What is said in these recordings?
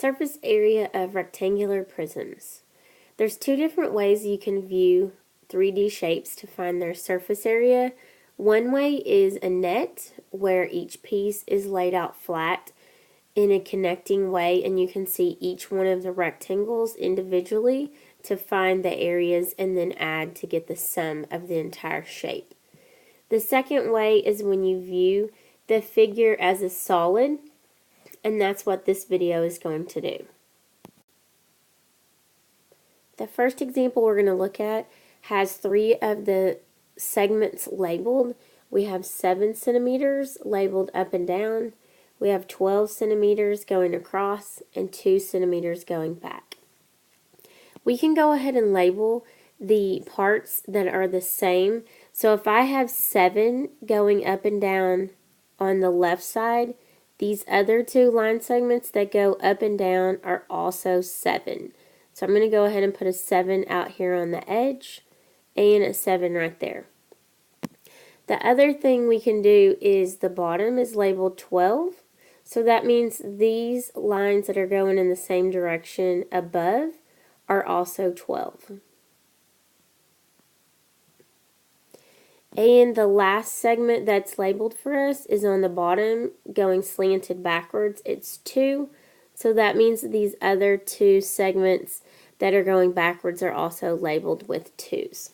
Surface area of rectangular prisms. There's two different ways you can view 3D shapes to find their surface area. One way is a net, where each piece is laid out flat in a connecting way, and you can see each one of the rectangles individually to find the areas and then add to get the sum of the entire shape. The second way is when you view the figure as a solid, and that's what this video is going to do. The first example we're going to look at has 3 of the segments labeled. We have 7 centimeters labeled up and down. We have 12 centimeters going across and 2 centimeters going back. We can go ahead and label the parts that are the same. So if I have 7 going up and down on the left side, these other 2 line segments that go up and down are also 7. So I'm going to go ahead and put a 7 out here on the edge and a 7 right there. The other thing we can do is the bottom is labeled 12. So that means these lines that are going in the same direction above are also 12. And the last segment that's labeled for us is on the bottom going slanted backwards. It's 2. So that means these other 2 segments that are going backwards are also labeled with 2s.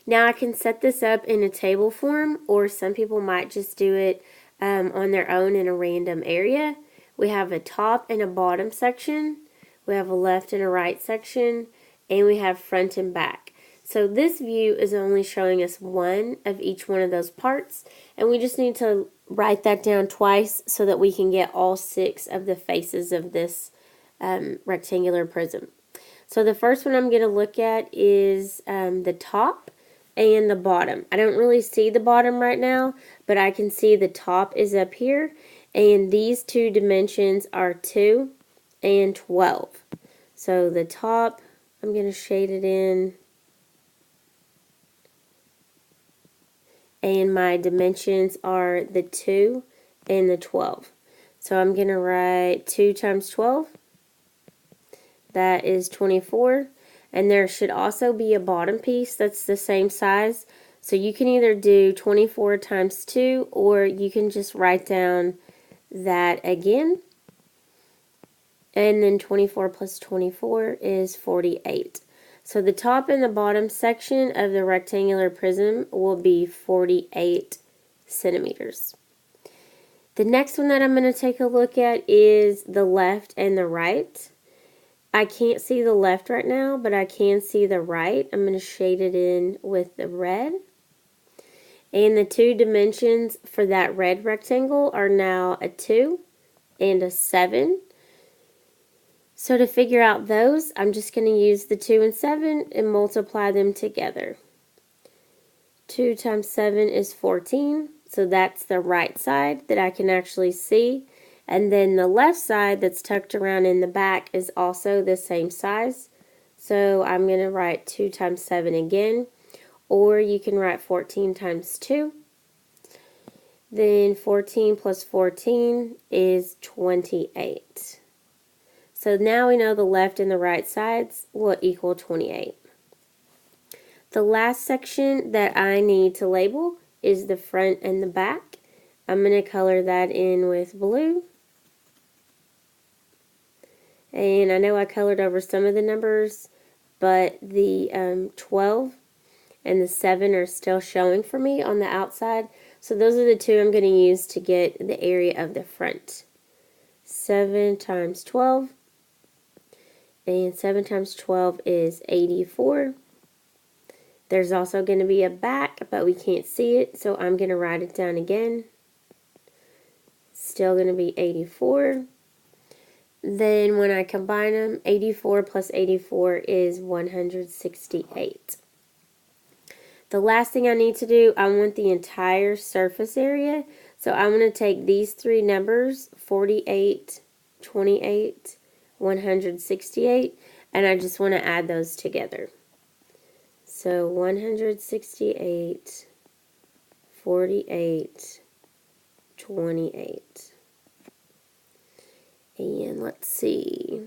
Now I can set this up in a table form, or some people might just do it on their own in a random area. We have a top and a bottom section. We have a left and a right section. And we have front and back. So this view is only showing us one of each one of those parts, and we just need to write that down twice so that we can get all 6 of the faces of this rectangular prism. So the first one I'm going to look at is the top and the bottom. I don't really see the bottom right now, but I can see the top is up here, and these 2 dimensions are 2 and 12. So the top, I'm going to shade it in. And my dimensions are the 2 and the 12. So I'm going to write 2 times 12. That is 24. And there should also be a bottom piece that's the same size. So you can either do 24 times 2, or you can just write down that again. And then 24 plus 24 is 48. So the top and the bottom section of the rectangular prism will be 48 centimeters. The next one that I'm going to take a look at is the left and the right. I can't see the left right now, but I can see the right. I'm going to shade it in with the red. And the 2 dimensions for that red rectangle are now a 2 and a 7. So to figure out those, I'm just going to use the 2 and 7 and multiply them together. 2 times 7 is 14, so that's the right side that I can actually see. And then the left side that's tucked around in the back is also the same size. So I'm going to write 2 times 7 again, or you can write 14 times 2. Then 14 plus 14 is 28. So now we know the left and the right sides will equal 28. The last section that I need to label is the front and the back. I'm going to color that in with blue. And I know I colored over some of the numbers, but the 12 and the 7 are still showing for me on the outside. So those are the 2 I'm going to use to get the area of the front. 7 times 12. And 7 times 12 is 84. There's also going to be a back, but we can't see it, so I'm going to write it down again. Still going to be 84. Then when I combine them, 84 plus 84 is 168. The last thing I need to do, I want the entire surface area. So I'm going to take these 3 numbers, 48, 28, 168, and I just want to add those together. So 168, 48, 28. And let's see.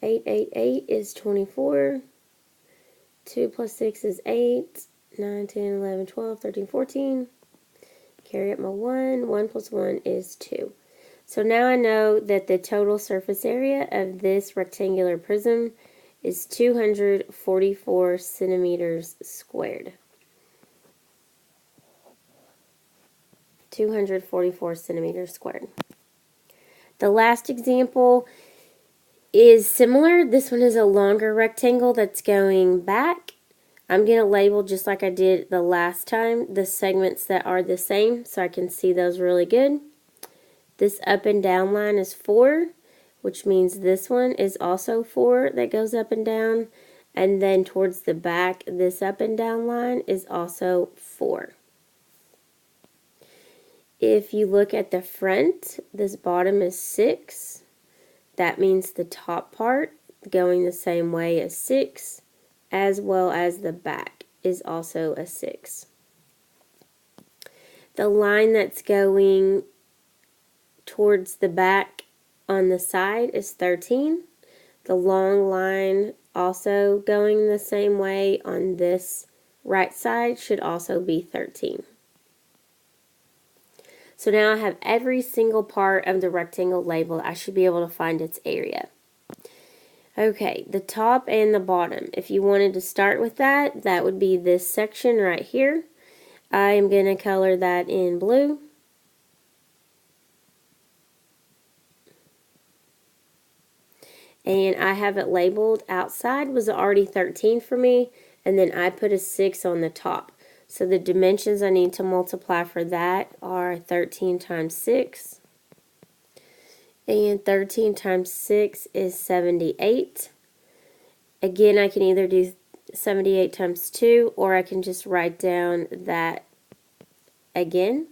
8, 8, 8 is 24. 2 plus 6 is 8. 9, 10, 11, 12, 13, 14. Carry up my 1. 1 plus 1 is 2. So now I know that the total surface area of this rectangular prism is 244 centimeters squared. 244 centimeters squared. The last example is similar. This one is a longer rectangle that's going back. I'm going to label, just like I did the last time, the segments that are the same so I can see those really good. This up and down line is 4, which means this one is also 4 that goes up and down. And then towards the back, this up and down line is also 4. If you look at the front, this bottom is 6. That means the top part going the same way as 6, as well as the back is also a 6. The line that's going towards the back on the side is 13. The long line also going the same way on this right side should also be 13. So now I have every single part of the rectangle labeled. I should be able to find its area. Okay, the top and the bottom. If you wanted to start with that, that would be this section right here. I am going to color that in blue. And I have it labeled. Outside was already 13 for me, and then I put a 6 on the top. So the dimensions I need to multiply for that are 13 times 6. And 13 times 6 is 78. Again, I can either do 78 times 2, or I can just write down that again.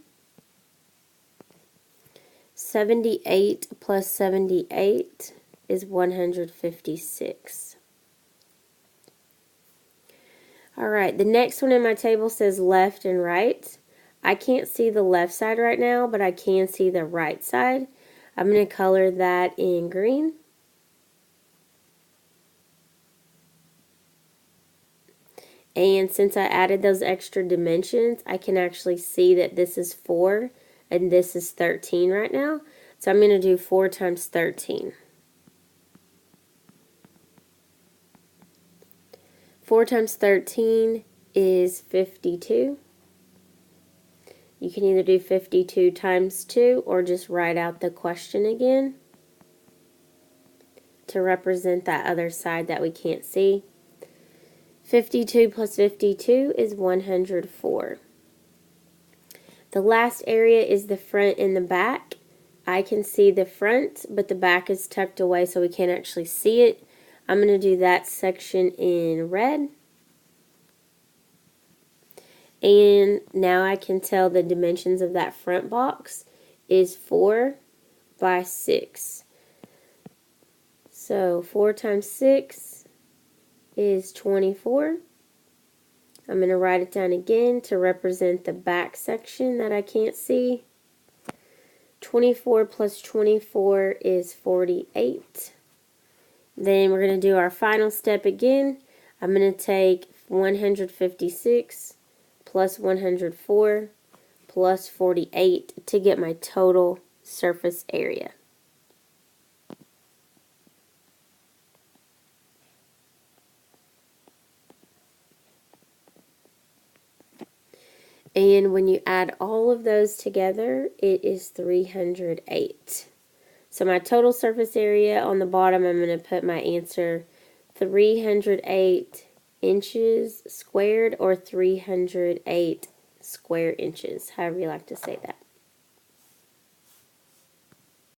78 plus 78 is 156. Alright, the next one in my table says left and right. I can't see the left side right now, but I can see the right side. I'm going to color that in green. And since I added those extra dimensions, I can actually see that this is 4 and this is 13 right now. So I'm going to do 4 times 13. 4 times 13 is 52. You can either do 52 times 2 or just write out the question again to represent that other side that we can't see. 52 plus 52 is 104. The last area is the front and the back. I can see the front, but the back is tucked away so we can't actually see it. I'm going to do that section in red. And now I can tell the dimensions of that front box is 4 by 6. So 4 times 6 is 24. I'm going to write it down again to represent the back section that I can't see. 24 plus 24 is 48. Then we're going to do our final step again. I'm going to take 156 plus 104 plus 48 to get my total surface area. And when you add all of those together, it is 308. So my total surface area on the bottom, I'm going to put my answer 308 inches squared or 308 square inches, however you like to say that.